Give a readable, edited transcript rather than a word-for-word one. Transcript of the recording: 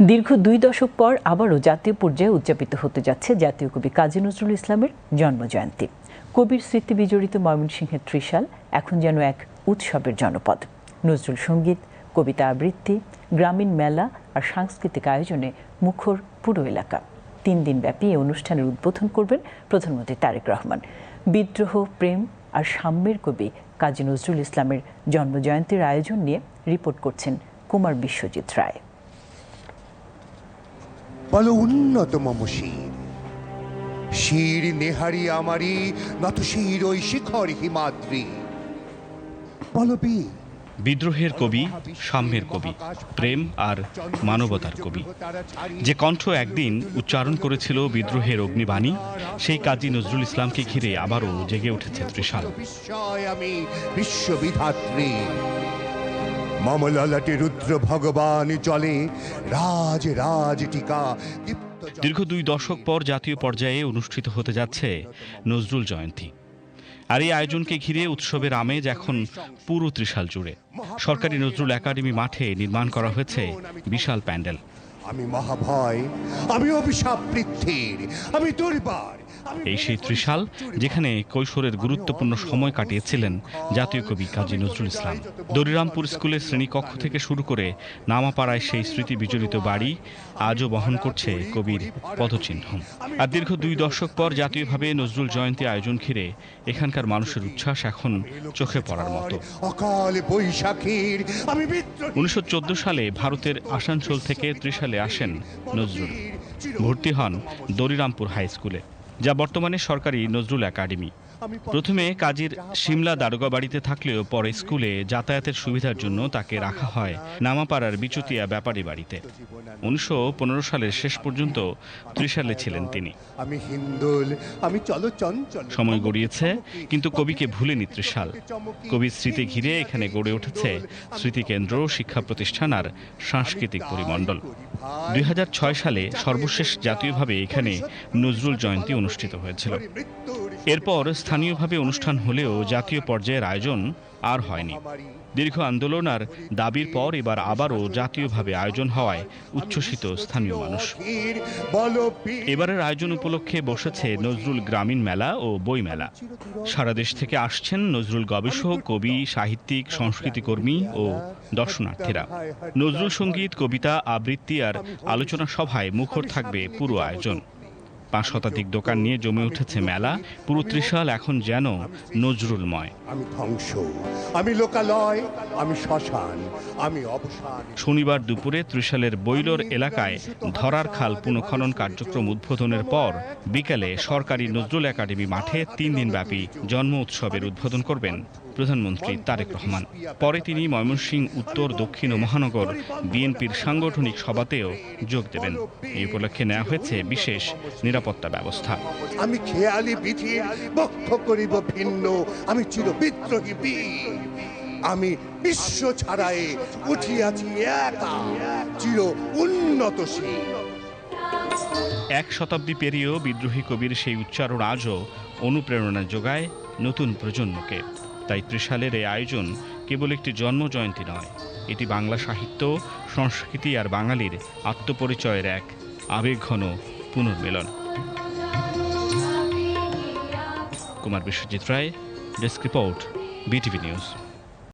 দীর্ঘ 2 দশক পর আবারও জাতীয় পর্যায়ে উদযাপিত হতে যাচ্ছে জাতীয় কবি কাজী নজরুল ইসলামের জন্মজয়ন্তী। কবির স্মৃতি বিজড়িত ময়মনসিংহের ত্রিশাল এখন যেন এক উৎসবের জনপদ। নজরুল সঙ্গীত, কবিতা আবৃত্তি, গ্রামীণ মেলা আর সাংস্কৃতিক আয়োজনে মুখর পুরো এলাকা। 3 দিনব্যাপী এই অনুষ্ঠানের উদ্বোধন করবেন প্রধানমন্ত্রী তারেক রহমান। বিদ্রোহ, প্রেম আর সাম্যের কবি কাজী নজরুল ইসলামের জন্মজয়ন্তীর আয়োজন নিয়ে রিপোর্ট করছেন কুমার বিশ্বজিৎ রায়। বলো উন্নত মম শির, শির নেহারি আমারি নত শির ওই শিখর হিমাদ্রি। বলো বীর, বিদ্রোহের কবি, সাম্যের কবি, প্রেম আর মানবতার কবি। যে কণ্ঠ একদিন উচ্চারণ করেছিল বিদ্রোহের অগ্নিবাণী, সেই কাজী নজরুল ইসলামকে ঘিরে আবারও জেগে উঠেছে ত্রিশাল। বিস্ময় আমি বিশ্ববিধাত্রী, মম ললাটে রুদ্র ভগবান চলে রাজ রাজ টিকা। দীর্ঘ 2 দশক পর জাতীয় পর্যায়ে অনুষ্ঠিত হতে যাচ্ছে নজরুল জয়ন্তী। আর এই আয়োজনকে ঘিরে উৎসবের আমেজ এখন পুরো ত্রিশাল জুড়ে। সরকারি নজরুল একাডেমি মাঠে নির্মাণ করা হয়েছে বিশাল প্যান্ডেল। আমি মহাভয়, আমি অভিশাপ পৃথ্বীর, আমি দুর্বার। এই সেই ত্রিশাল যেখানে কৈশোরের গুরুত্বপূর্ণ সময় কাটিয়েছিলেন জাতীয় কবি কাজী নজরুল ইসলাম। দরিরামপুর স্কুলের শ্রেণীকক্ষ থেকে শুরু করে নামাপাড়ায় সেই স্মৃতি বিজড়িত বাড়ি আজও বহন করছে কবির পদচিহ্ন। আর দীর্ঘ 2 দশক পর জাতীয়ভাবে নজরুল জয়ন্তী আয়োজন ঘিরে এখানকার মানুষের উচ্ছ্বাস এখন চোখে পড়ার মতো। 1914 সালে ভারতের আসানসোল থেকে ত্রিশালে আসেন নজরুল। ভর্তি হন দরিরামপুর হাই স্কুলে, যা বর্তমানে সরকারি নজরুল একাডেমি। প্রথমে কাজীর সিমলা দারোগা বাড়িতে থাকলেও পরে স্কুলে যাতায়াতের সুবিধার জন্য তাকে রাখা হয় নামাপাড়ার বিচুতিয়া ব্যাপারী বাড়িতে। 1915 সালের শেষ পর্যন্ত ত্রিশালে ছিলেন তিনি। সময় গড়িয়েছে, কিন্তু কবিকে ভুলেনি ত্রিশাল। কবির স্মৃতি ঘিরে এখানে গড়ে উঠেছে স্মৃতিকেন্দ্র, শিক্ষা প্রতিষ্ঠান আর সাংস্কৃতিক পরিমণ্ডল। 2006 সালে সর্বশেষ জাতীয়ভাবে এখানে নজরুল জয়ন্তী অনুষ্ঠিত হয়েছিল। এরপর স্থানীয়ভাবে অনুষ্ঠান হলেও জাতীয় পর্যায়ের আয়োজন আর হয়নি। দীর্ঘ আন্দোলন আর দাবির পর এবার আবারও জাতীয়ভাবে আয়োজন হওয়ায় উচ্ছ্বসিত স্থানীয় মানুষ। এবারের আয়োজন উপলক্ষে বসেছে নজরুল গ্রামীণ মেলা ও বই মেলা। সারা দেশ থেকে আসছেন নজরুল গবেষক, কবি, সাহিত্যিক, সংস্কৃতিকর্মী ও দর্শনার্থীরা। নজরুল সঙ্গীত, কবিতা, আবৃত্তি আর আলোচনা সভায় মুখর থাকবে পুরো আয়োজন। 5 শতাধিক দোকান নিয়ে জমে উঠেছে মেলা। পুরো ত্রিশাল এখন যেন নজরুলময়। আমি ধ্বংস, আমি লোকালয়, আমি শ্মশান, আমি অবসান। শনিবার দুপুরে ত্রিশালের বৈলর এলাকায় ধরার খাল পুনঃখনন কার্যক্রম উদ্বোধনের পর বিকেলে সরকারি নজরুল একাডেমি মাঠে 3 দিনব্যাপী জন্ম উৎসবের উদ্বোধন করবেন প্রধানমন্ত্রী তারেক রহমান। পরে তিনি ময়মনসিংহ উত্তর, দক্ষিণ ও মহানগর বিএনপির সাংগঠনিক সভাতেও যোগ দেবেন। এই উপলক্ষে নেওয়া হয়েছে বিশেষ নিরাপত্তা ব্যবস্থা। আমি খেয়ালি বিধির বক্ষ করিব ভিন্ন, আমি চির বিদ্রোহী বীর, আমি বিশ্ব ছাড়াই উঠিয়াছি একা, চির উন্নতশীল। 1 শতাব্দী পেরিয়েও বিদ্রোহী কবির সেই উচ্চারণ আজও অনুপ্রেরণা যোগায় নতুন প্রজন্মকে। তাই ত্রিশালের এই আয়োজন কেবল একটি জন্মজয়ন্তী নয়, এটি বাংলা সাহিত্য, সংস্কৃতি আর বাঙালির আত্মপরিচয়ের এক আবেগঘন পুনর্মিলন। কুমার বিশ্বজিৎ রায়, ডেস্ক রিপোর্ট, বিটিভি নিউজ।